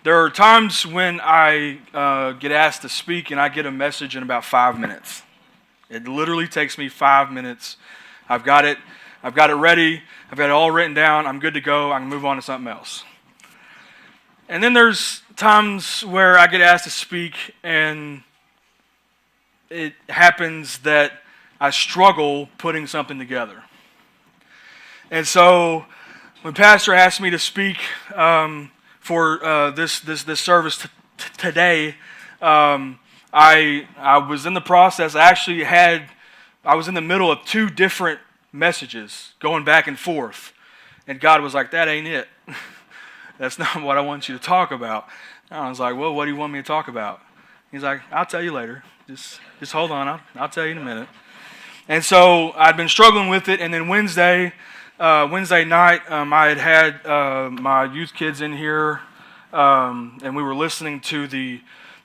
There are times when I get asked to speak and I get a message in about 5 minutes. It literally takes me 5 minutes. I've got it ready. I've got it all written down. I'm good to go. I can move on to something else. And then there's times where I get asked to speak and it happens that I struggle putting something together. And so when Pastor asked me to speak for this service today, I was in the process. I was in the middle of two different messages going back and forth, and God was like, "That ain't it. That's not what I want you to talk about." And I was like, "Well, what do you want me to talk about?" He's like, "I'll tell you later. Just hold on. I'll tell you in a minute." And so I'd been struggling with it, and then Wednesday night, I had my youth kids in here, and we were listening to the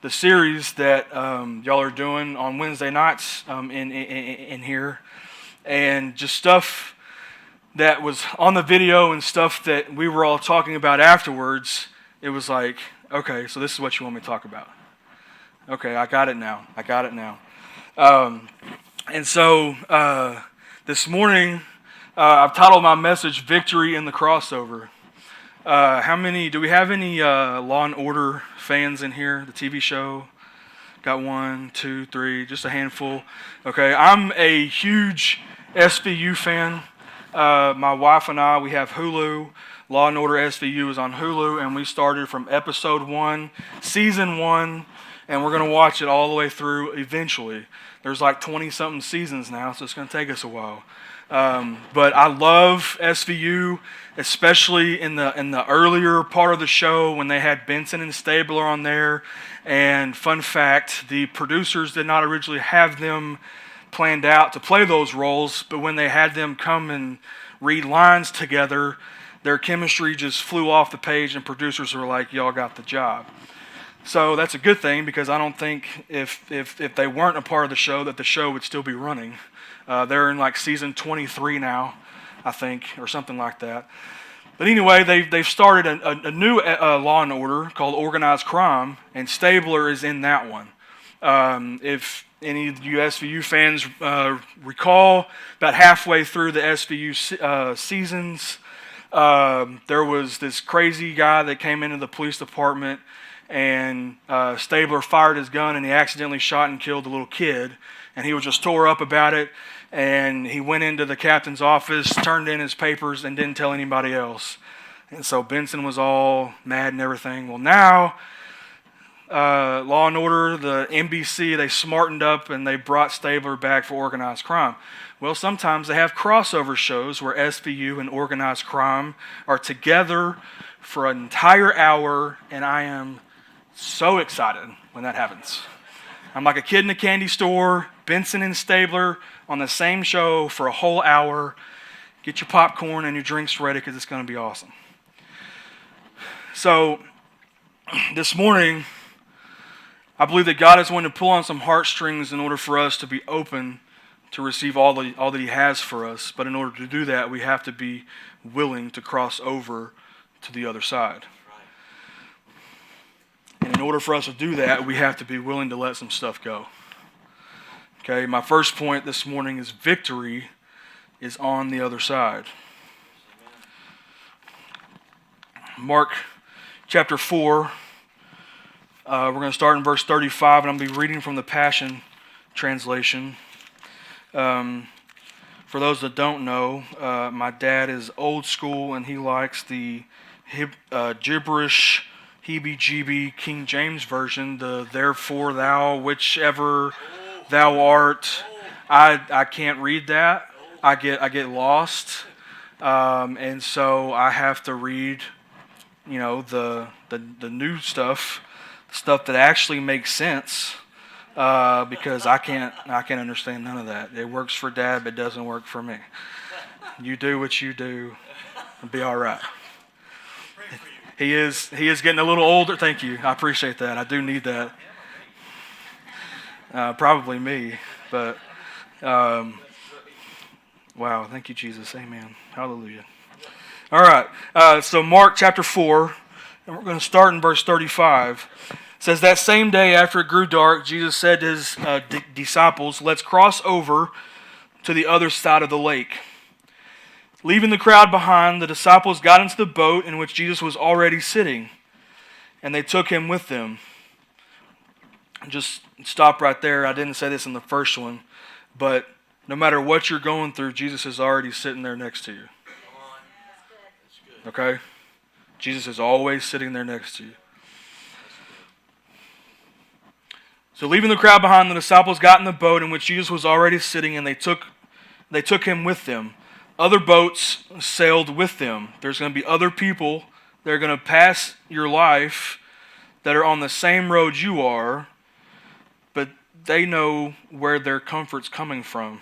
series that y'all are doing on Wednesday nights in here, and just stuff that was on the video and stuff that we were all talking about afterwards. It was like, okay, so this is what you want me to talk about. Okay, I got it now. And so this morning, I've titled my message, Victory in the Crossover. Do we have any Law and Order fans in here, the TV show? Got 1, 2, 3, just a handful. Okay, I'm a huge SVU fan. My wife and I, we have Hulu. Law and Order SVU is on Hulu, and we started from episode 1, season 1, and we're going to watch it all the way through eventually. There's like 20-something seasons now, so it's going to take us a while. But I love SVU, especially in the earlier part of the show when they had Benson and Stabler on there. And fun fact, the producers did not originally have them planned out to play those roles, but when they had them come and read lines together, their chemistry just flew off the page, and producers were like, "Y'all got the job." So that's a good thing, because I don't think if they weren't a part of the show that the show would still be running. They're in like season 23 now, I think, or something like that. But anyway, they've started a new Law and Order called Organized Crime, and Stabler is in that one. If any of you SVU fans recall, about halfway through the SVU seasons, there was this crazy guy that came into the police department, and Stabler fired his gun and he accidentally shot and killed the little kid, and he was just tore up about it, and he went into the captain's office, turned in his papers, and didn't tell anybody else. And so Benson was all mad and everything. Well, now Law and Order, the NBC, they smartened up and they brought Stabler back for Organized Crime. Well, sometimes they have crossover shows where SVU and Organized Crime are together for an entire hour, and I am so excited when that happens. I'm like a kid in a candy store, Benson and Stabler on the same show for a whole hour. Get your popcorn and your drinks ready, because it's going to be awesome. So this morning, I believe that God is going to pull on some heartstrings in order for us to be open to receive all that He has for us. But in order to do that, we have to be willing to cross over to the other side. And in order for us to do that, we have to be willing to let some stuff go. Okay, my first point this morning is victory is on the other side. Mark chapter 4, we're going to start in verse 35, and I'm going to be reading from the Passion Translation. For those that don't know, my dad is old school, and he likes the gibberish, heebie-jeebie King James version, the therefore thou, whichever thou art. I can't read that. I get lost, and so I have to read, the new stuff that actually makes sense, because I can't understand none of that. It works for Dad, but it doesn't work for me. You do what you do, and be all right. He is getting a little older. Thank you. I appreciate that. I do need that. Probably me, but wow. Thank you, Jesus. Amen. Hallelujah. All right. So Mark chapter 4, And we're going to start in verse 35. It says, that same day after it grew dark, Jesus said to his disciples, let's cross over to the other side of the lake. Leaving the crowd behind, the disciples got into the boat in which Jesus was already sitting, and they took him with them. Just stop right there. I didn't say this in the first one, but no matter what you're going through, Jesus is already sitting there next to you. Okay? Jesus is always sitting there next to you. So leaving the crowd behind, the disciples got in the boat in which Jesus was already sitting, and they took him with them. Other boats sailed with them. There's going to be other people that are going to pass your life that are on the same road you are, but they know where their comfort's coming from.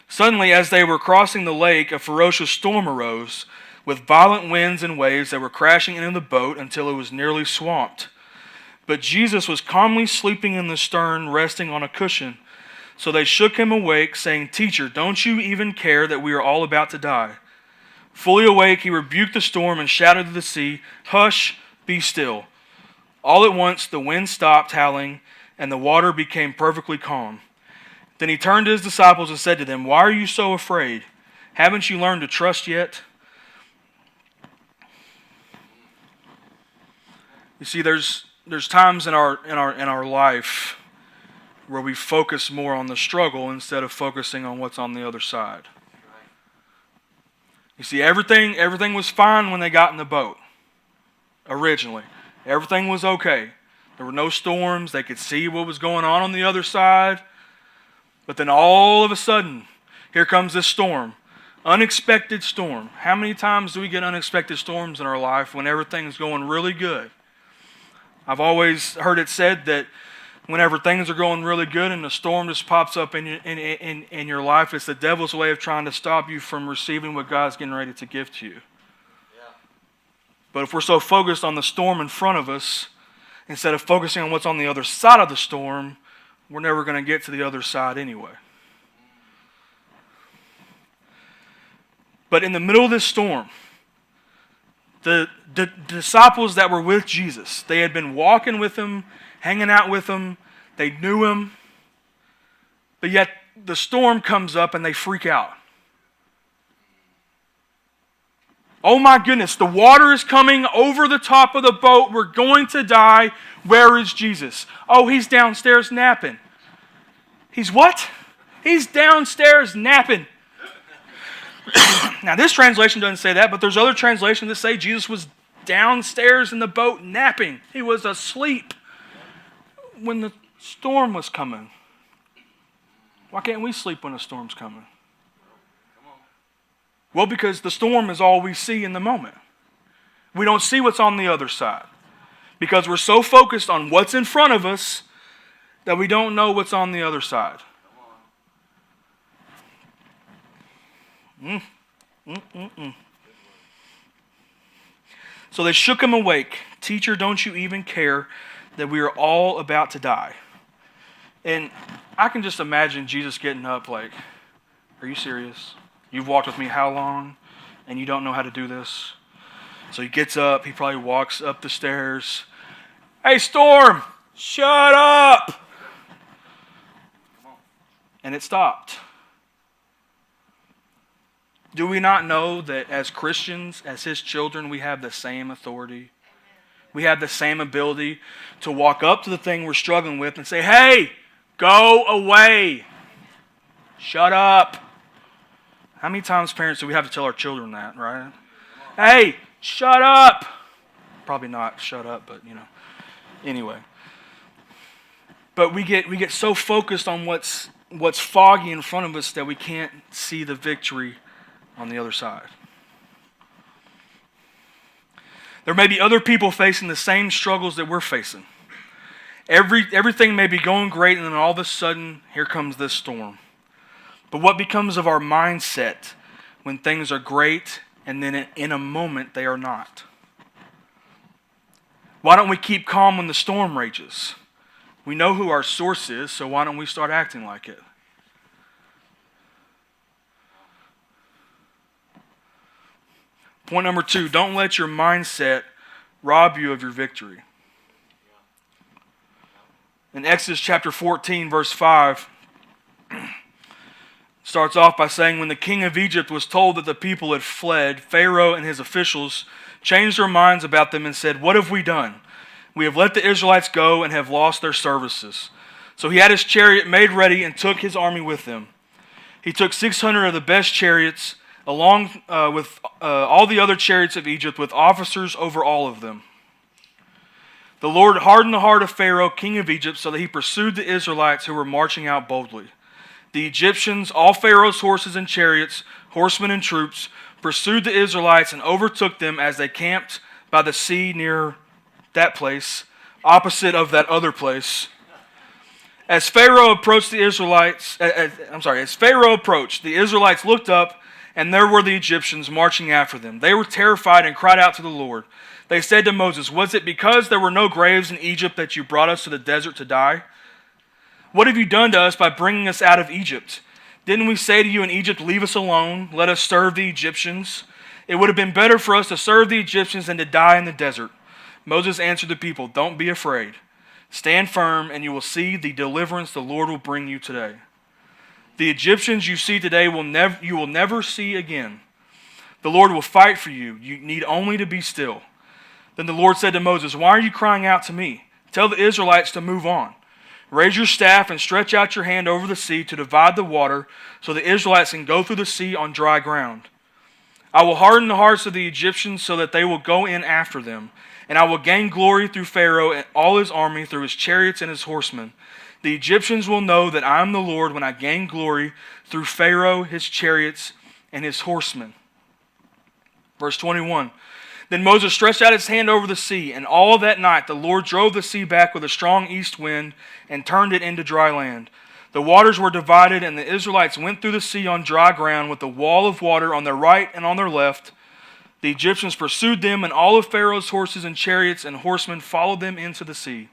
Suddenly, as they were crossing the lake, a ferocious storm arose, with violent winds and waves that were crashing into the boat until it was nearly swamped. But Jesus was calmly sleeping in the stern, resting on a cushion. So they shook him awake, saying, Teacher, don't you even care that we are all about to die? Fully awake, he rebuked the storm and shouted to the sea, Hush, be still. All at once the wind stopped howling, and the water became perfectly calm. Then he turned to his disciples and said to them, Why are you so afraid? Haven't you learned to trust yet? You see, there's times in our life where we focus more on the struggle instead of focusing on what's on the other side. You see, everything was fine when they got in the boat. Originally, everything was okay. There were no storms. They could see what was going on the other side. But then all of a sudden, here comes this storm. Unexpected storm. How many times do we get unexpected storms in our life when everything's going really good? I've always heard it said that whenever things are going really good and a storm just pops up in your life, it's the devil's way of trying to stop you from receiving what God's getting ready to give to you. Yeah. But if we're so focused on the storm in front of us, instead of focusing on what's on the other side of the storm, we're never going to get to the other side anyway. But in the middle of this storm, the disciples that were with Jesus, they had been walking with him, hanging out with him, they knew him, but yet the storm comes up and they freak out. Oh my goodness, the water is coming over the top of the boat, we're going to die, where is Jesus? Oh, he's downstairs napping. He's what? He's downstairs napping. Now, this translation doesn't say that, but there's other translations that say Jesus was downstairs in the boat napping. He was asleep when the storm was coming. Why can't we sleep when a storm's coming? Well, because the storm is all we see in the moment. We don't see what's on the other side. Because we're so focused on what's in front of us that we don't know what's on the other side. So they shook him awake. Teacher, don't you even care that we are all about to die? And I can just imagine Jesus getting up like, are you serious? You've walked with me how long? And you don't know how to do this? So he gets up. He probably walks up the stairs. Hey, storm, shut up. And it stopped. Do we not know that as Christians, as his children, we have the same authority? We have the same ability to walk up to the thing we're struggling with and say, hey, go away. Shut up. How many times, parents, do we have to tell our children that, right? Hey, shut up. Probably not shut up, but Anyway. But we get so focused on what's foggy in front of us that we can't see the victory on the other side. There may be other people facing the same struggles that we're facing. Everything may be going great, and then all of a sudden, here comes this storm. But what becomes of our mindset when things are great, and then in a moment they are not? Why don't we keep calm when the storm rages? We know who our source is, so why don't we start acting like it? Point number 2, don't let your mindset rob you of your victory. In Exodus chapter 14, verse 5, starts off by saying, when the king of Egypt was told that the people had fled, Pharaoh and his officials changed their minds about them and said, what have we done? We have let the Israelites go and have lost their services. So he had his chariot made ready and took his army with him. He took 600 of the best chariots, along with all the other chariots of Egypt, with officers over all of them. The Lord hardened the heart of Pharaoh, king of Egypt, so that he pursued the Israelites who were marching out boldly. The Egyptians, all Pharaoh's horses and chariots, horsemen and troops, pursued the Israelites and overtook them as they camped by the sea near that place, opposite of that other place. As Pharaoh approached, the Israelites looked up, and there were the Egyptians marching after them. They were terrified and cried out to the Lord. They said to Moses, was it because there were no graves in Egypt that you brought us to the desert to die? What have you done to us by bringing us out of Egypt? Didn't we say to you in Egypt, leave us alone, let us serve the Egyptians? It would have been better for us to serve the Egyptians than to die in the desert. Moses answered the people, don't be afraid. Stand firm, and you will see the deliverance the Lord will bring you today. The Egyptians you see today you will never see again. The Lord will fight for you. You need only to be still. Then the Lord said to Moses, why are you crying out to me? Tell the Israelites to move on. Raise your staff and stretch out your hand over the sea to divide the water so the Israelites can go through the sea on dry ground. I will harden the hearts of the Egyptians so that they will go in after them. And I will gain glory through Pharaoh and all his army, through his chariots and his horsemen. The Egyptians will know that I am the Lord when I gain glory through Pharaoh, his chariots, and his horsemen. Verse 21. Then Moses stretched out his hand over the sea, and all that night the Lord drove the sea back with a strong east wind and turned it into dry land. The waters were divided, and the Israelites went through the sea on dry ground with a wall of water on their right and on their left. The Egyptians pursued them, and all of Pharaoh's horses and chariots and horsemen followed them into the sea.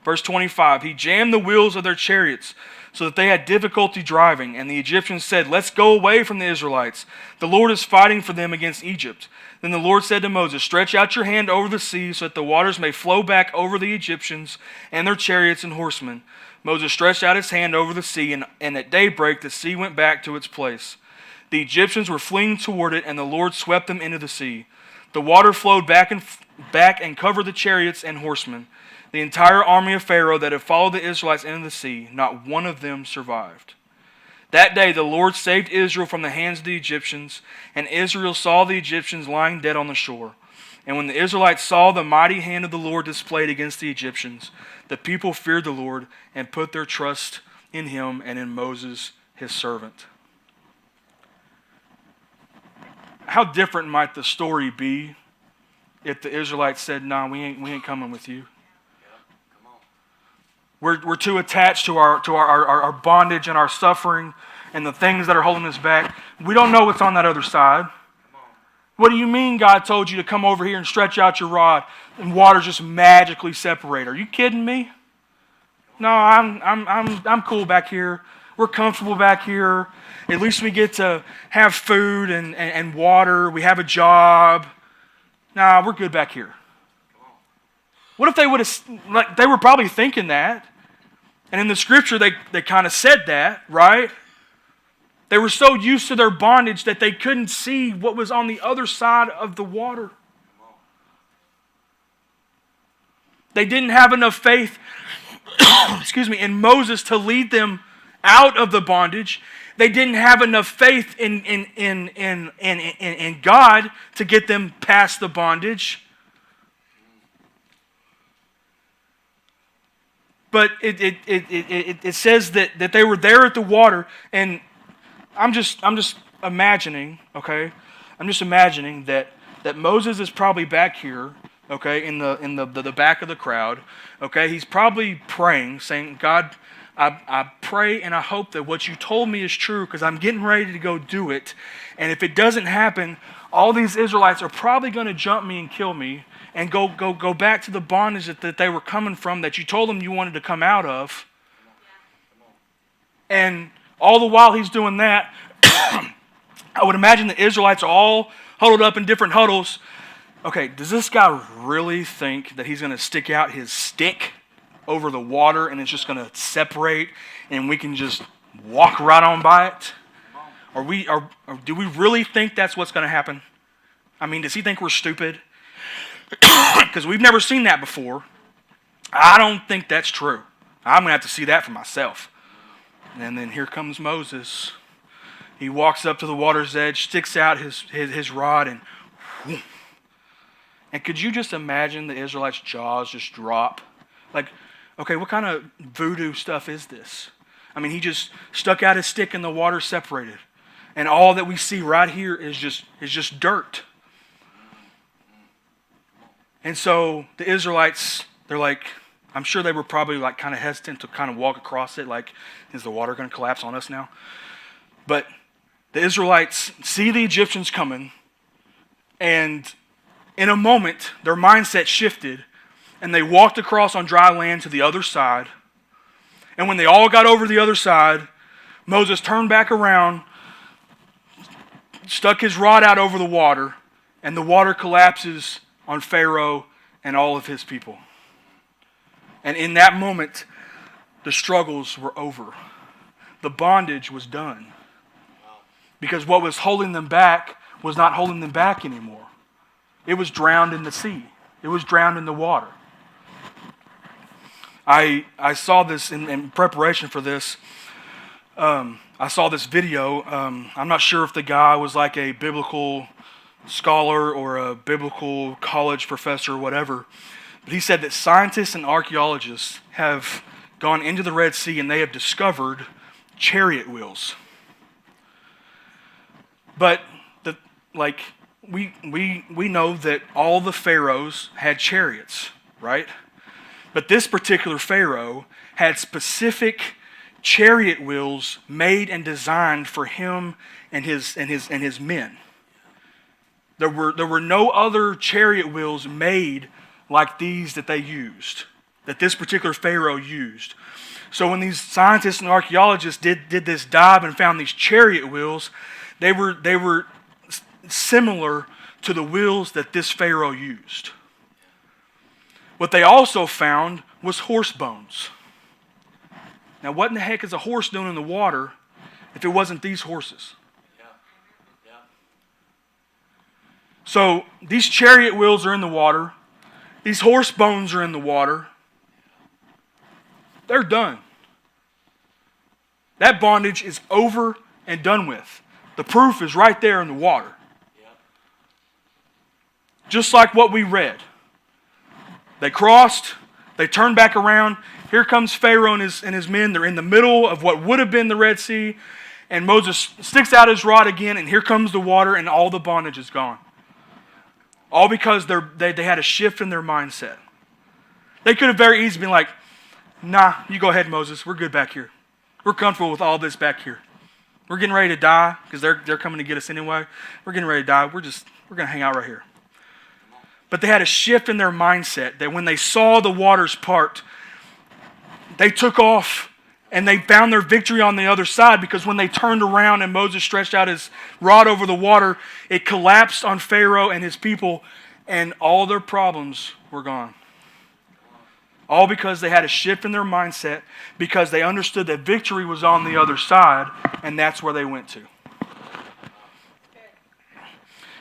Verse 25, he jammed the wheels of their chariots so that they had difficulty driving, and the Egyptians said, let's go away from the Israelites. The Lord is fighting for them against Egypt. Then the Lord said to Moses, stretch out your hand over the sea so that the waters may flow back over the Egyptians and their chariots and horsemen. Moses stretched out his hand over the sea, and at daybreak the sea went back to its place. The Egyptians were fleeing toward it, and the Lord swept them into the sea. The water flowed back and covered the chariots and horsemen. The entire army of Pharaoh that had followed the Israelites into the sea, not one of them survived. That day the Lord saved Israel from the hands of the Egyptians, and Israel saw the Egyptians lying dead on the shore. And when the Israelites saw the mighty hand of the Lord displayed against the Egyptians, the people feared the Lord and put their trust in him and in Moses, his servant. How different might the story be if the Israelites said, "No, we ain't coming with you. We're too attached to our bondage and our suffering and the things that are holding us back. We don't know what's on that other side. What do you mean God told you to come over here and stretch out your rod and water just magically separate? Are you kidding me? No, I'm cool back here. We're comfortable back here. At least we get to have food and water. We have a job. Nah, we're good back here." What if they would have, they were probably thinking that. And in the scripture, they kind of said that, right? They were so used to their bondage that they couldn't see what was on the other side of the water. They didn't have enough faith, in Moses to lead them out of the bondage. They didn't have enough faith in God to get them past the bondage. But it says that they were there at the water, and I'm just imagining, okay? I'm just imagining that Moses is probably back here, okay, in the back of the crowd, okay? He's probably praying, saying, "God, I pray and I hope that what you told me is true, because I'm getting ready to go do it. And if it doesn't happen, all these Israelites are probably going to jump me and kill me and go back to the bondage that they were coming from, that you told them you wanted to come out of." And all the while he's doing that, I would imagine the Israelites are all huddled up in different huddles, okay, does this guy really think that he's going to stick out his stick over the water and it's just going to separate and we can just walk right on by it? Or do we really think that's what's going to happen? I mean, does he think we're stupid? Because we've never seen that before. I don't think that's true. I'm going to have to see that for myself. And then here comes Moses. He walks up to the water's edge, sticks out his rod, and whoom. And could you just imagine the Israelites' jaws just drop? Like, okay, what kind of voodoo stuff is this? I mean, he just stuck out his stick and the water separated. And all that we see right here is just dirt. And so the Israelites, they're like, I'm sure they were probably like kind of hesitant to kind of walk across it, like, is the water going to collapse on us now? But the Israelites see the Egyptians coming, and in a moment, their mindset shifted, and they walked across on dry land to the other side. And when they all got over the other side, Moses turned back around, stuck his rod out over the water, and the water collapses on Pharaoh and all of his people. And in that moment, the struggles were over. The bondage was done. Because what was holding them back was not holding them back anymore. It was drowned in the sea. It was drowned in the water. I saw this in preparation for this. I saw this video. I'm not sure if the guy was like a biblical scholar or a biblical college professor or whatever. But he said that scientists and archaeologists have gone into the Red Sea and they have discovered chariot wheels. But we know that all the pharaohs had chariots, right? But this particular pharaoh had specific chariot wheels made and designed for him and his men. There were no other chariot wheels made like these that they used, that this particular pharaoh used. So when these scientists and archaeologists did this dive and found these chariot wheels, they were similar to the wheels that this pharaoh used. What they also found was horse bones. Now, what in the heck is a horse doing in the water if it wasn't these horses? So these chariot wheels are in the water. These horse bones are in the water. They're done. That bondage is over and done with. The proof is right there in the water. Just like what we read. They crossed. They turned back around. Here comes Pharaoh and his men. They're in the middle of what would have been the Red Sea. And Moses sticks out his rod again, and here comes the water, and all the bondage is gone. All because they had a shift in their mindset. They could have very easily been like, nah, you go ahead, Moses. We're good back here. We're comfortable with all this back here. We're getting ready to die because they're coming to get us anyway. We're getting ready to die. We're going to hang out right here. But they had a shift in their mindset that when they saw the waters part, they took off and they found their victory on the other side, because when they turned around and Moses stretched out his rod over the water, it collapsed on Pharaoh and his people, and all their problems were gone. All because they had a shift in their mindset, because they understood that victory was on the other side, and that's where they went to.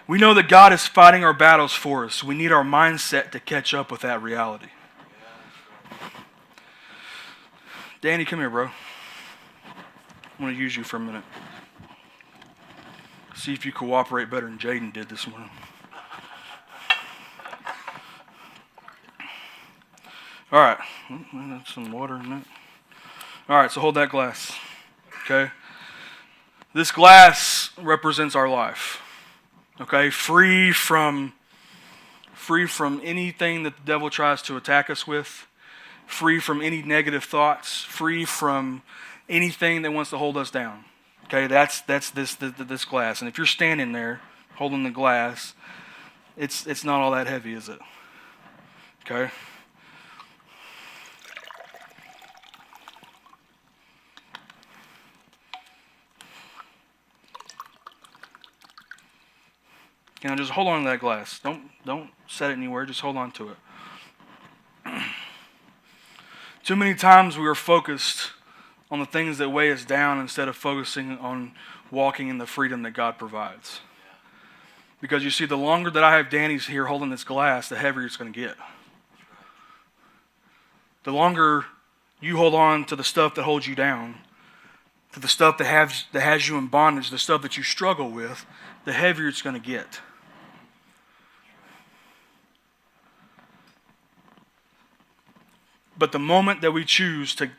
We know that God is fighting our battles for us. We need our mindset to catch up with that reality. Danny, come here, bro. I want to use you for a minute. See if you cooperate better than Jaden did this morning. All right. That's some water in it. All right, so hold that glass. Okay? This glass represents our life. Okay? Free from anything that the devil tries to attack us with. Free from any negative thoughts. Free from anything that wants to hold us down. Okay? That's this glass. And if you're standing there holding the glass, it's not all that heavy, is it? Okay? Just hold on to that glass. Don't set it anywhere. Just hold on to it. Too many times we are focused on the things that weigh us down instead of focusing on walking in the freedom that God provides. Because you see, the longer that I have Danny's here holding this glass, the heavier it's going to get. The longer you hold on to the stuff that holds you down, to the stuff that has you in bondage, the stuff that you struggle with, the heavier it's going to get. But the moment that we choose to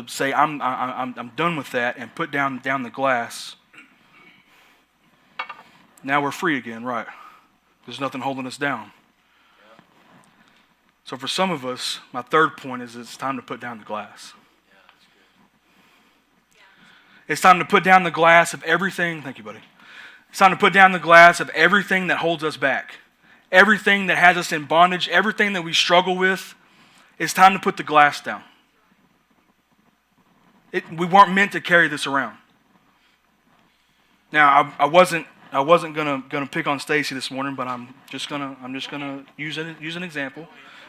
say I'm done with that and put down the glass, now we're free again, right? There's nothing holding us down. So for some of us, my third point is it's time to put down the glass. It's time to put down the glass of everything. Thank you, buddy. It's time to put down the glass of everything that holds us back. Everything that has us in bondage, everything that we struggle with, it's time to put the glass down. We weren't meant to carry this around. Now, I wasn't gonna pick on Stacy this morning, but I'm just gonna use an example.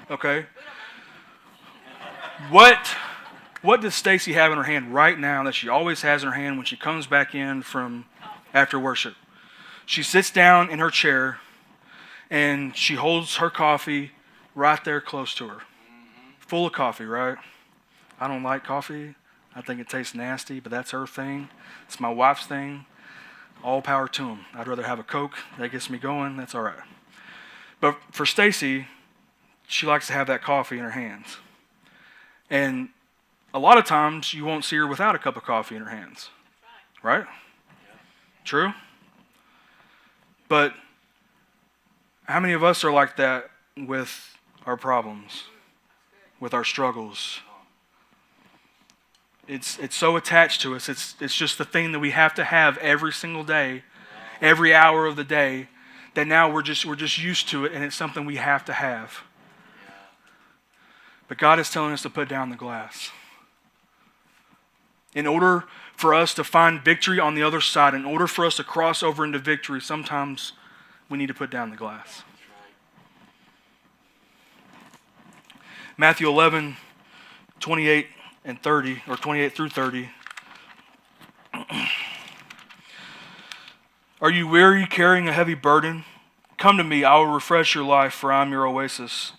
Okay. What does Stacy have in her hand right now that she always has in her hand when she comes back in from after worship? She sits down in her chair and she holds her coffee right there close to her. Full of coffee, right? I don't like coffee. I think it tastes nasty, but that's her thing. It's my wife's thing. All power to them. I'd rather have a Coke. That gets me going. That's all right. But for Stacy, she likes to have that coffee in her hands. And a lot of times you won't see her without a cup of coffee in her hands. Right? True? But how many of us are like that with our problems, with our struggles? It's so attached to us. It's just the thing that we have to have every single day, every hour of the day, that now we're just used to it, and it's something we have to have. But God is telling us to put down the glass. In order for us to find victory on the other side, in order for us to cross over into victory, sometimes we need to put down the glass. Matthew 11, 28 and 30, or 28 through 30. Are you weary carrying a heavy burden? Come to me, I will refresh your life, for I am your oasis.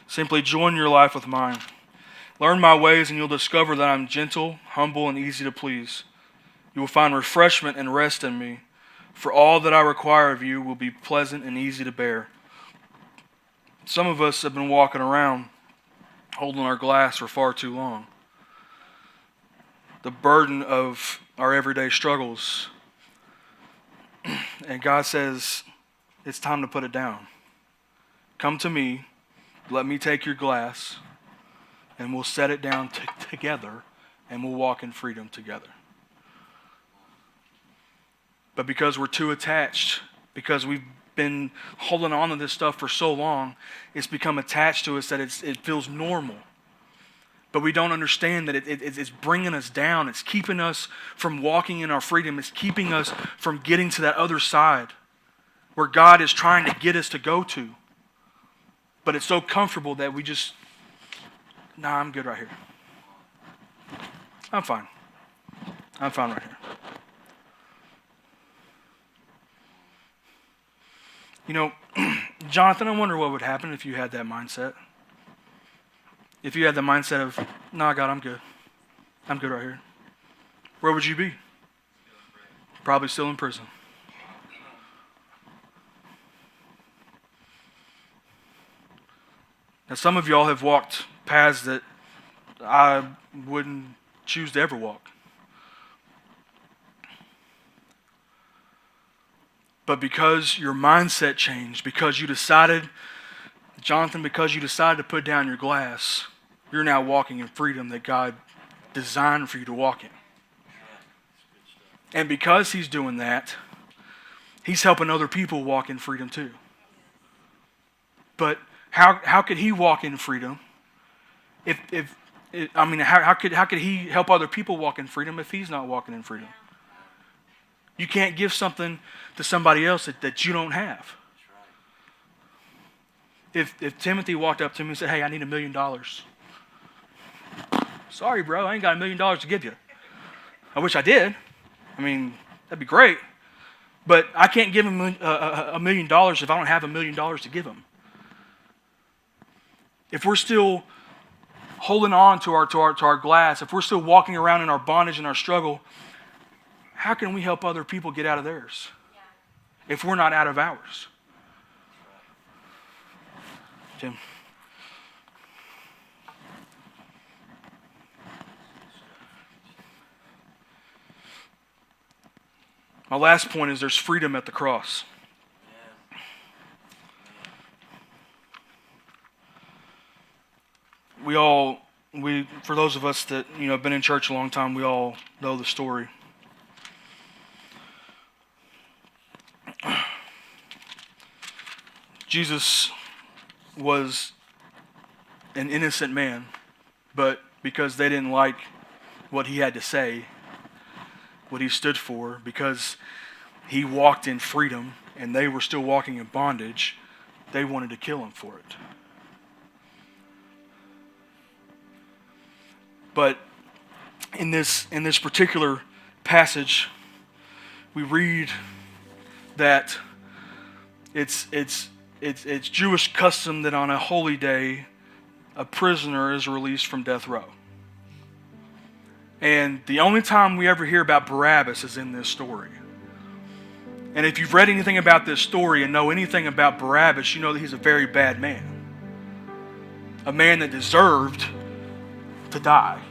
Simply join your life with mine. Learn my ways, and you'll discover that I'm gentle, humble, and easy to please. You will find refreshment and rest in me, for all that I require of you will be pleasant and easy to bear. Some of us have been walking around holding our glass for far too long. The burden of our everyday struggles. And God says, it's time to put it down. Come to me, let me take your glass, and we'll set it down together, and we'll walk in freedom together. But because we're too attached, because we've been holding on to this stuff for so long, it's become attached to us that it feels normal. But we don't understand that it's bringing us down. It's keeping us from walking in our freedom. It's keeping us from getting to that other side where God is trying to get us to go to. But it's so comfortable that we just, I'm good right here. I'm fine. I'm fine right here. You know, Jonathan, I wonder what would happen if you had that mindset. If you had the mindset of, God, I'm good. I'm good right here. Where would you be? Probably still in prison. Now, some of y'all have walked paths that I wouldn't choose to ever walk. But because your mindset changed, because you decided, Jonathan, because you decided to put down your glass, you're now walking in freedom that God designed for you to walk in. And because he's doing that, he's helping other people walk in freedom too. But how could he walk in freedom how could he help other people walk in freedom if he's not walking in freedom? You can't give something to somebody else that you don't have. If Timothy walked up to me and said, hey, I need $1 million. Sorry, bro, I ain't got $1 million to give you. I wish I did. I mean, that'd be great. But I can't give him $1 million if I don't have $1 million to give him. If we're still holding on to our glass, if we're still walking around in our bondage and our struggle, how can we help other people get out of theirs if we're not out of ours? Tim. My last point is there's freedom at the cross. For those of us that have been in church a long time, we all know the story. Jesus was an innocent man, but because they didn't like what he had to say, what he stood for, because he walked in freedom and they were still walking in bondage, they wanted to kill him for it. But in this particular passage, we read that it's Jewish custom that on a holy day, a prisoner is released from death row. And the only time we ever hear about Barabbas is in this story. And if you've read anything about this story and know anything about Barabbas, you know that he's a very bad man. A man that deserved to die.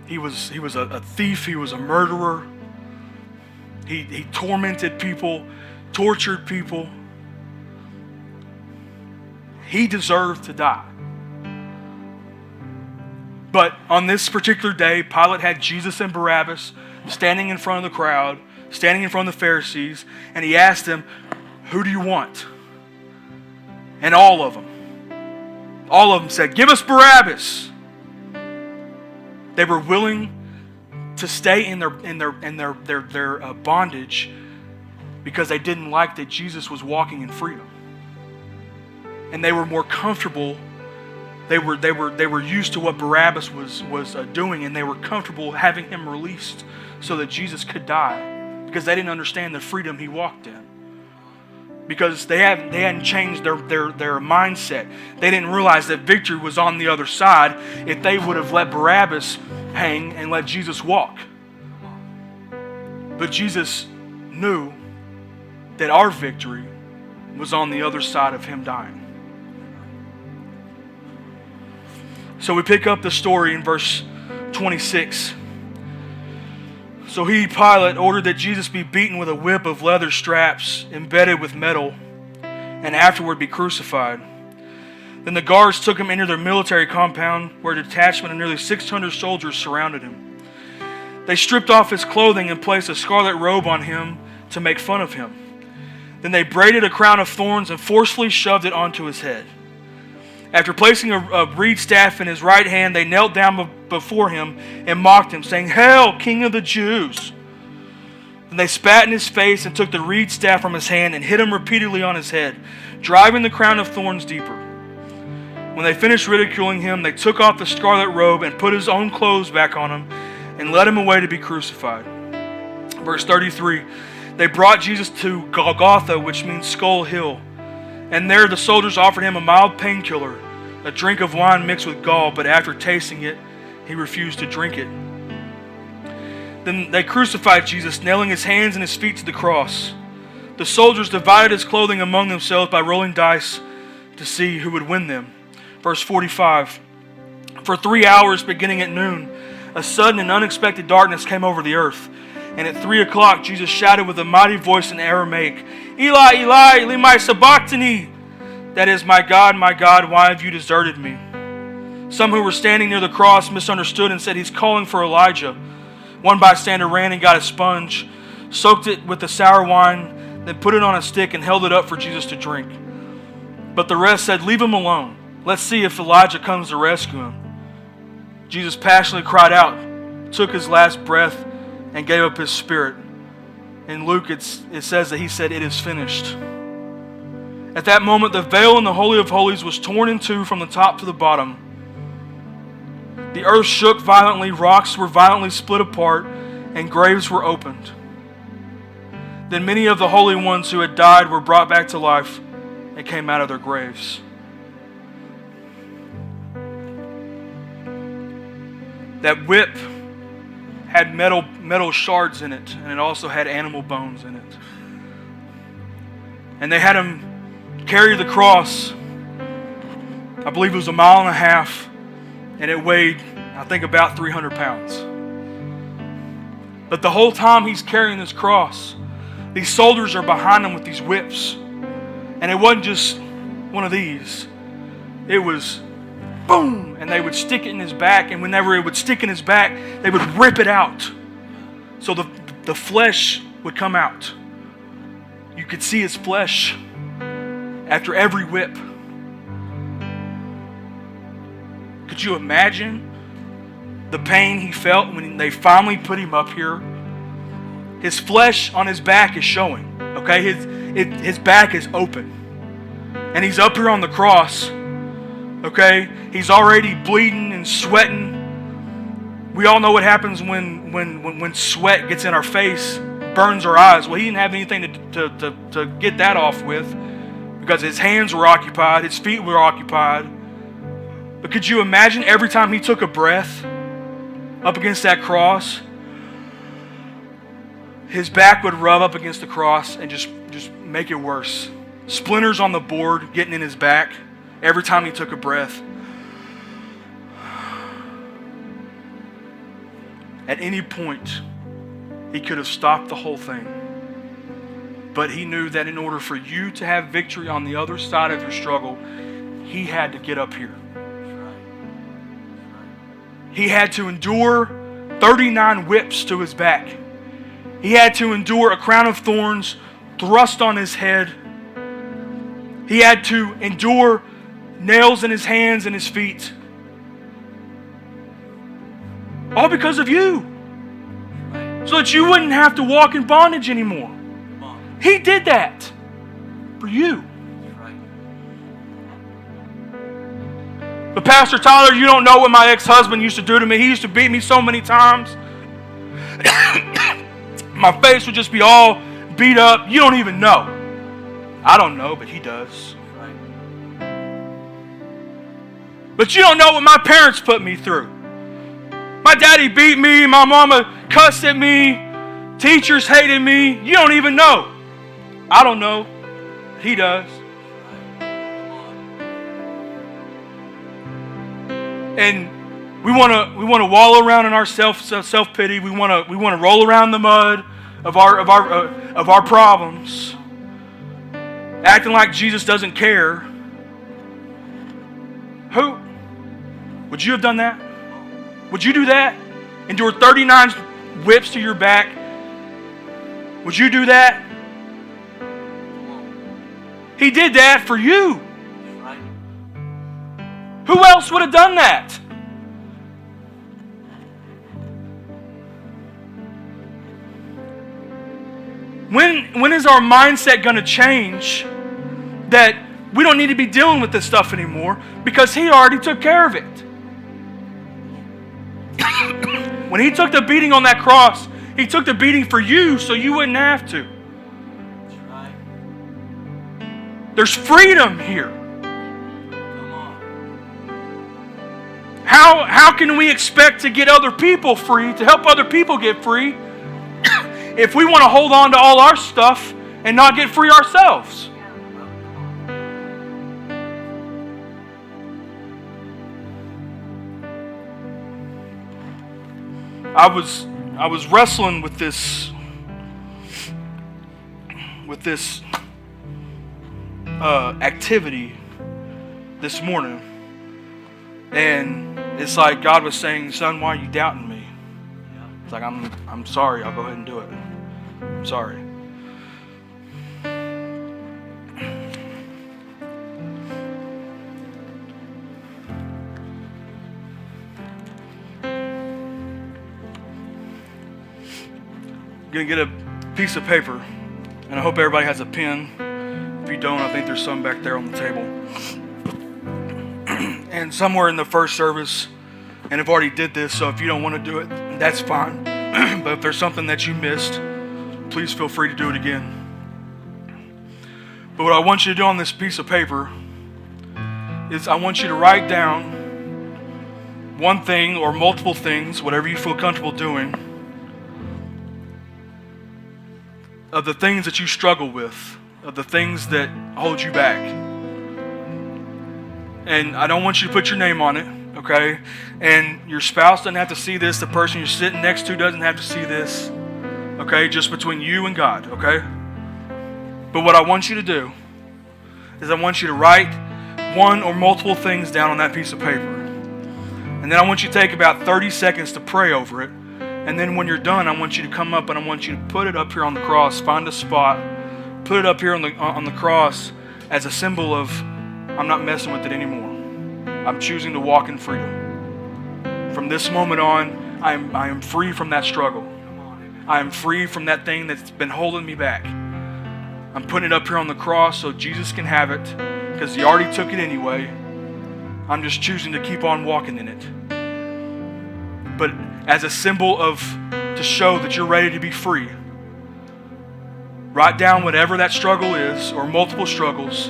He was a thief. He was a murderer. He tormented people, tortured people. He deserved to die. But on this particular day, Pilate had Jesus and Barabbas standing in front of the crowd, standing in front of the Pharisees, and he asked them, who do you want? And all of them said, give us Barabbas. They were willing to stay in their bondage because they didn't like that Jesus was walking in freedom. And they were more comfortable. They were used to what Barabbas was doing, and they were comfortable having him released so that Jesus could die, because they didn't understand the freedom he walked in. Because they hadn't changed their mindset. They didn't realize that victory was on the other side if they would have let Barabbas hang and let Jesus walk. But Jesus knew that our victory was on the other side of him dying. So we pick up the story in verse 26. So he, Pilate, ordered that Jesus be beaten with a whip of leather straps embedded with metal, and afterward be crucified. Then the guards took him into their military compound, where a detachment of nearly 600 soldiers surrounded him. They stripped off his clothing and placed a scarlet robe on him to make fun of him. Then they braided a crown of thorns and forcefully shoved it onto his head. After placing a reed staff in his right hand, they knelt down before him and mocked him, saying, "Hail, King of the Jews!" Then they spat in his face and took the reed staff from his hand and hit him repeatedly on his head, driving the crown of thorns deeper. When they finished ridiculing him, they took off the scarlet robe and put his own clothes back on him and led him away to be crucified. Verse 33, they brought Jesus to Golgotha, which means Skull Hill. And there the soldiers offered him a mild painkiller, a drink of wine mixed with gall, but after tasting it, he refused to drink it. Then they crucified Jesus, nailing his hands and his feet to the cross. The soldiers divided his clothing among themselves by rolling dice to see who would win them. Verse 45, for 3 hours beginning at noon, a sudden and unexpected darkness came over the earth. And at 3 o'clock, Jesus shouted with a mighty voice in Aramaic, "Eli, Eli, lema sabachthani," that is, my God, why have you deserted me?" Some who were standing near the cross misunderstood and said, "He's calling for Elijah." One bystander ran and got a sponge, soaked it with the sour wine, then put it on a stick and held it up for Jesus to drink. But the rest said, "Leave him alone. Let's see if Elijah comes to rescue him." Jesus passionately cried out, took his last breath, and gave up his spirit. In Luke, it says that he said, "It is finished." At that moment, the veil in the Holy of Holies was torn in two from the top to the bottom. The earth shook violently, rocks were violently split apart, and graves were opened. Then many of the holy ones who had died were brought back to life and came out of their graves. That whip had metal shards in it, and it also had animal bones in it. And they had him carry the cross. I believe it was 1.5 miles, and it weighed, I think, about 300 pounds. But the whole time he's carrying this cross, these soldiers are behind him with these whips. And it wasn't just one of these. It was boom, and they would stick it in his back, and whenever it would stick in his back, they would rip it out. So the flesh would come out. You could see his flesh after every whip. Could you imagine the pain he felt when they finally put him up here? His flesh on his back is showing. Okay, his back is open. And he's up here on the cross. Okay, he's already bleeding and sweating. We all know what happens when sweat gets in our face, burns our eyes. Well, he didn't have anything to get that off with because his hands were occupied, his feet were occupied. But could you imagine every time he took a breath up against that cross, his back would rub up against the cross and just make it worse. Splinters on the board getting in his back every time he took a breath. At any point, he could have stopped the whole thing. But he knew that in order for you to have victory on the other side of your struggle, he had to get up here. He had to endure 39 whips to his back. He had to endure a crown of thorns thrust on his head. He had to endure nails in his hands and his feet. All because of you. So that you wouldn't have to walk in bondage anymore. He did that for you. But Pastor Tyler, you don't know what my ex-husband used to do to me. He used to beat me so many times. My face would just be all beat up. You don't even know. I don't know, but he does. But you don't know what my parents put me through. My daddy beat me. My mama cussed at me. Teachers hated me. You don't even know. I don't know. He does. And we want to wallow around in our self-pity. We want to roll around in the mud of our problems, acting like Jesus doesn't care. Who would you have done that? Would you do that? Endure 39 whips to your back? Would you do that? He did that for you. Who else would have done that? When is our mindset going to change that we don't need to be dealing with this stuff anymore because he already took care of it? When he took the beating on that cross, he took the beating for you so you wouldn't have to. There's freedom here. How can we expect to get other people free, to help other people get free, if we want to hold on to all our stuff and not get free ourselves? I was wrestling with this activity this morning, and it's like God was saying, "Son, why are you doubting me?" It's like, I'm sorry. I'll go ahead and do it. I'm sorry. I'm going to get a piece of paper, and I hope everybody has a pen. If you don't, I think there's some back there on the table. And somewhere in the first service, and I've already did this, so if you don't want to do it, that's fine. But if there's something that you missed, please feel free to do it again. But what I want you to do on this piece of paper is I want you to write down one thing or multiple things, whatever you feel comfortable doing, of the things that you struggle with, of the things that hold you back. And I don't want you to put your name on it, okay? And your spouse doesn't have to see this. The person you're sitting next to doesn't have to see this, okay? Just between you and God, okay? But what I want you to do is I want you to write one or multiple things down on that piece of paper. And then I want you to take about 30 seconds to pray over it. And then when you're done, I want you to come up and I want you to put it up here on the cross. Find a spot. Put it up here on the cross as a symbol of, I'm not messing with it anymore. I'm choosing to walk in freedom. From this moment on, I am free from that struggle. I am free from that thing that's been holding me back. I'm putting it up here on the cross so Jesus can have it because he already took it anyway. I'm just choosing to keep on walking in it. But as a symbol of, to show that you're ready to be free, write down whatever that struggle is or multiple struggles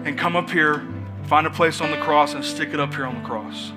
and come up here, find a place on the cross and stick it up here on the cross.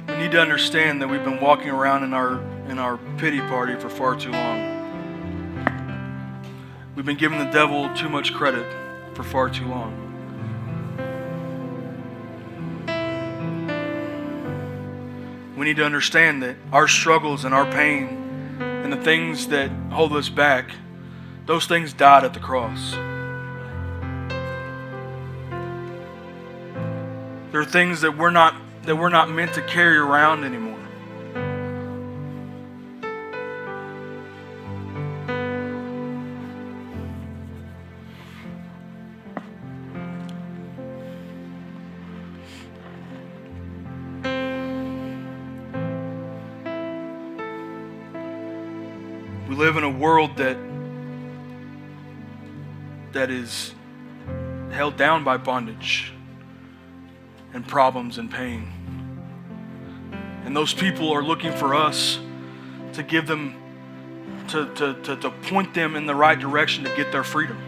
We need to understand that we've been walking around in our pity party for far too long. We've been giving the devil too much credit for far too long. We need to understand that our struggles and our pain and the things that hold us back, those things died at the cross. There are things that we're not meant to carry around anymore. We live in a world that is held down by bondage and problems and pain. And those people are looking for us to give them, to point them in the right direction to get their freedom.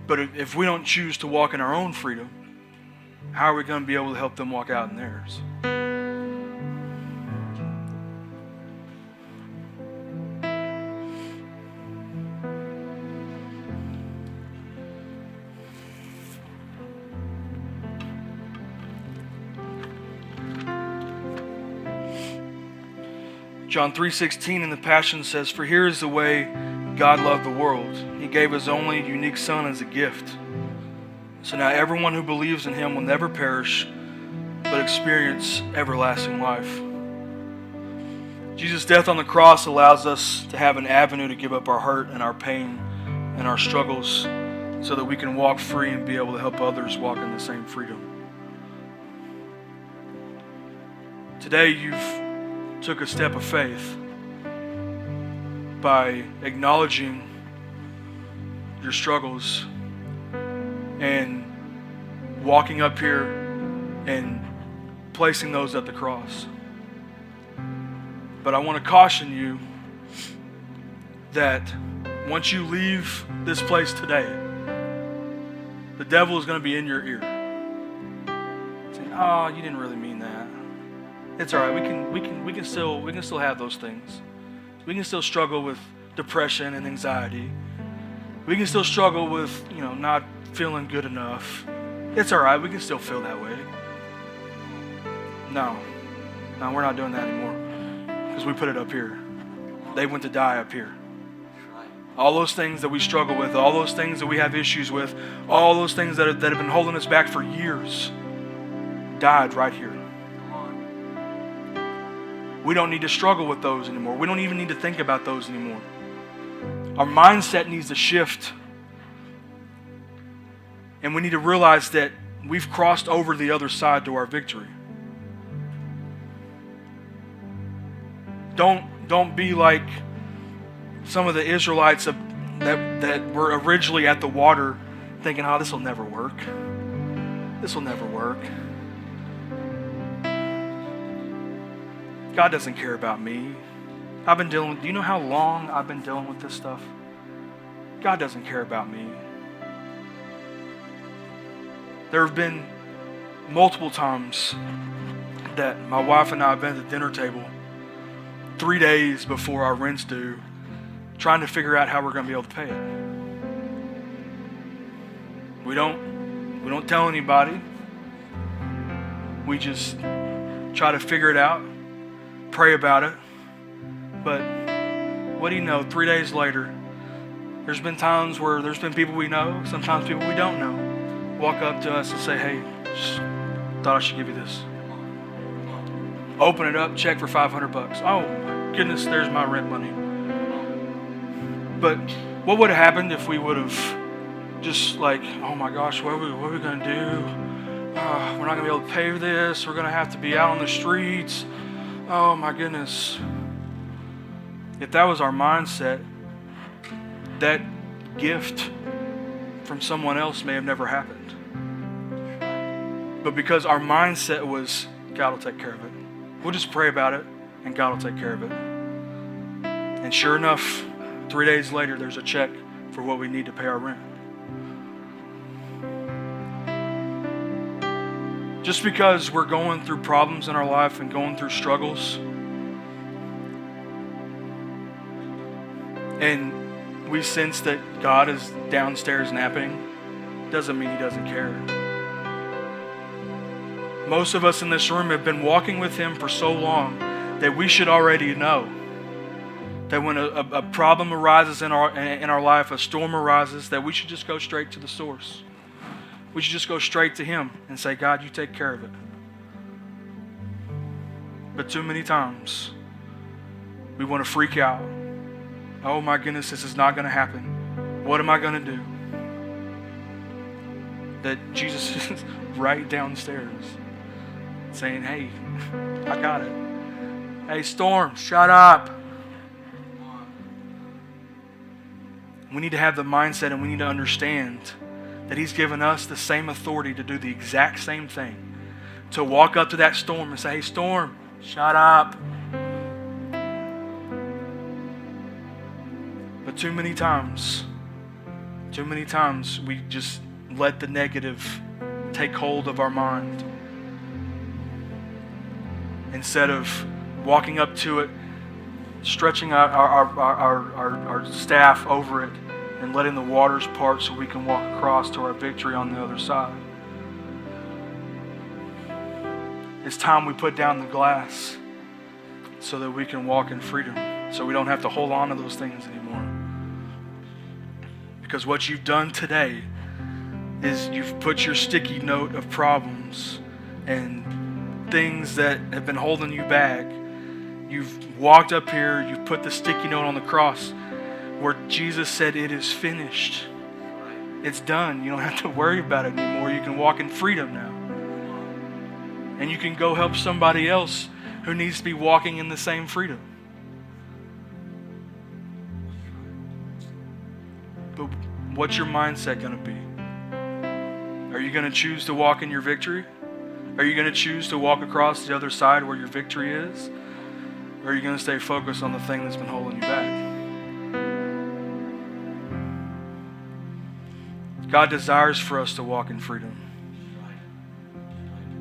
But if we don't choose to walk in our own freedom, how are we going to be able to help them walk out in theirs? John 3:16 in the Passion says, "For here is the way God loved the world. He gave his only unique Son as a gift. So now everyone who believes in him will never perish, but experience everlasting life." Jesus' death on the cross allows us to have an avenue to give up our hurt and our pain and our struggles so that we can walk free and be able to help others walk in the same freedom. Today you've took a step of faith by acknowledging your struggles and walking up here and placing those at the cross. But I want to caution you that once you leave this place today, the devil is going to be in your ear, saying, "Oh, you didn't really mean that. It's all right. We can still have those things. We can still struggle with depression and anxiety. We can still struggle with, not feeling good enough. It's all right. We can still feel that way." No, we're not doing that anymore, because we put it up here. They went to die up here. All those things that we struggle with, all those things that we have issues with, all those things that have been holding us back for years, died right here. We don't need to struggle with those anymore. We don't even need to think about those anymore. Our mindset needs to shift. And we need to realize that we've crossed over the other side to our victory. Don't be like some of the Israelites that were originally at the water thinking, "Oh, this will never work. This will never work. God doesn't care about me. Do you know how long I've been dealing with this stuff? God doesn't care about me." There have been multiple times that my wife and I have been at the dinner table 3 days before our rent's due, trying to figure out how we're going to be able to pay it. We don't tell anybody. We just try to figure it out, pray about it. But what do you know? 3 days later, there's been times where there's been people we know, sometimes people we don't know, walk up to us and say, "Hey, just thought I should give you this." Open it up, check for $500. Oh my goodness, there's my rent money. But what would have happened if we would have just like, "Oh my gosh, what are we going to do? We're not going to be able to pay for this. We're going to have to be out on the streets. Oh my goodness." If that was our mindset, that gift from someone else may have never happened. But because our mindset was, God will take care of it. We'll just pray about it and God will take care of it. And sure enough, 3 days later, there's a check for what we need to pay our rent. Just because we're going through problems in our life and going through struggles, and we sense that God is downstairs napping, doesn't mean He doesn't care. Most of us in this room have been walking with Him for so long that we should already know that when a problem arises in our life, a storm arises, that we should just go straight to the source. We should just go straight to Him and say, "God, you take care of it." But too many times, we want to freak out. "Oh my goodness, this is not going to happen. What am I going to do?" That Jesus is right downstairs saying, "Hey, I got it. Hey, storm, shut up." We need to have the mindset, and we need to understand that He's given us the same authority to do the exact same thing. To walk up to that storm and say, "Hey, storm, shut up." But too many times, we just let the negative take hold of our mind. Instead of walking up to it, stretching out our staff over it, and letting the waters part so we can walk across to our victory on the other side. It's time we put down the glass so that we can walk in freedom, so we don't have to hold on to those things anymore. Because what you've done today is you've put your sticky note of problems and things that have been holding you back. You've walked up here, you've put the sticky note on the cross where Jesus said, "It is finished." It's done. You don't have to worry about it anymore. You can walk in freedom now. And you can go help somebody else who needs to be walking in the same freedom. But What's your mindset going to be? Are you going to choose to walk in your victory? Are you going to choose to walk across the other side where your victory is? Or are you going to stay focused on the thing that's been holding you back? God desires for us to walk in freedom.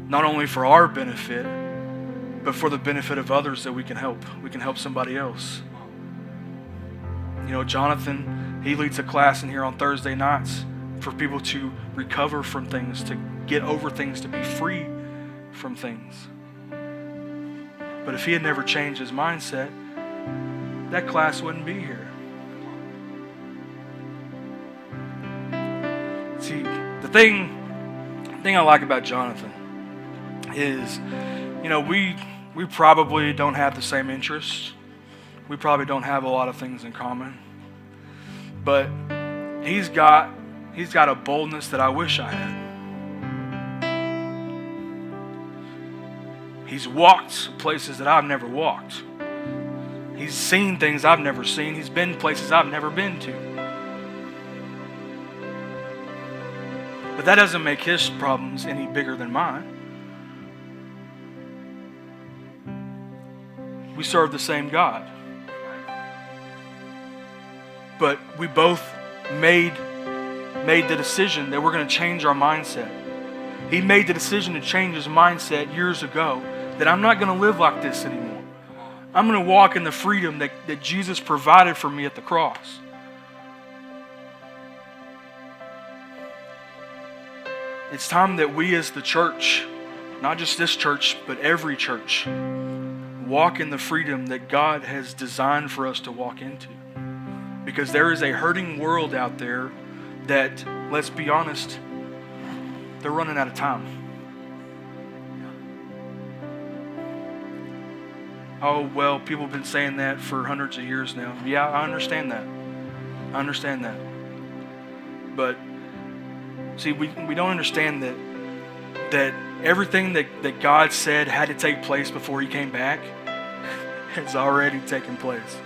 Not only for our benefit, but for the benefit of others that we can help. We can help somebody else. You know, Jonathan, he leads a class in here on Thursday nights for people to recover from things, to get over things, to be free from things. But if he had never changed his mindset, that class wouldn't be here. See, the thing I like about Jonathan is, you know, we probably don't have the same interests. We probably don't have a lot of things in common. But he's got a boldness that I wish I had. He's walked places that I've never walked. He's seen things I've never seen. He's been places I've never been to. But that doesn't make his problems any bigger than mine. We serve the same God. But we both made the decision that we're going to change our mindset. He made the decision to change his mindset years ago, that I'm not going to live like this anymore. I'm going to walk in the freedom that Jesus provided for me at the cross. It's time that we as the church, not just this church, but every church, walk in the freedom that God has designed for us to walk into. Because there is a hurting world out there that, let's be honest, they're running out of time. Oh, well, people have been saying that for hundreds of years now. Yeah, I understand that. But, see, we don't understand that everything that God said had to take place before he came back has already taken place.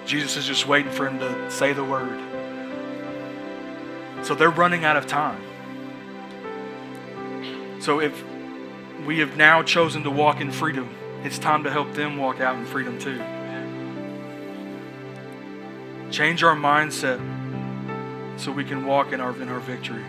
Jesus is just waiting for him to say the word. So they're running out of time. So if we have now chosen to walk in freedom, it's time to help them walk out in freedom too. Change our mindset so we can walk in our victory.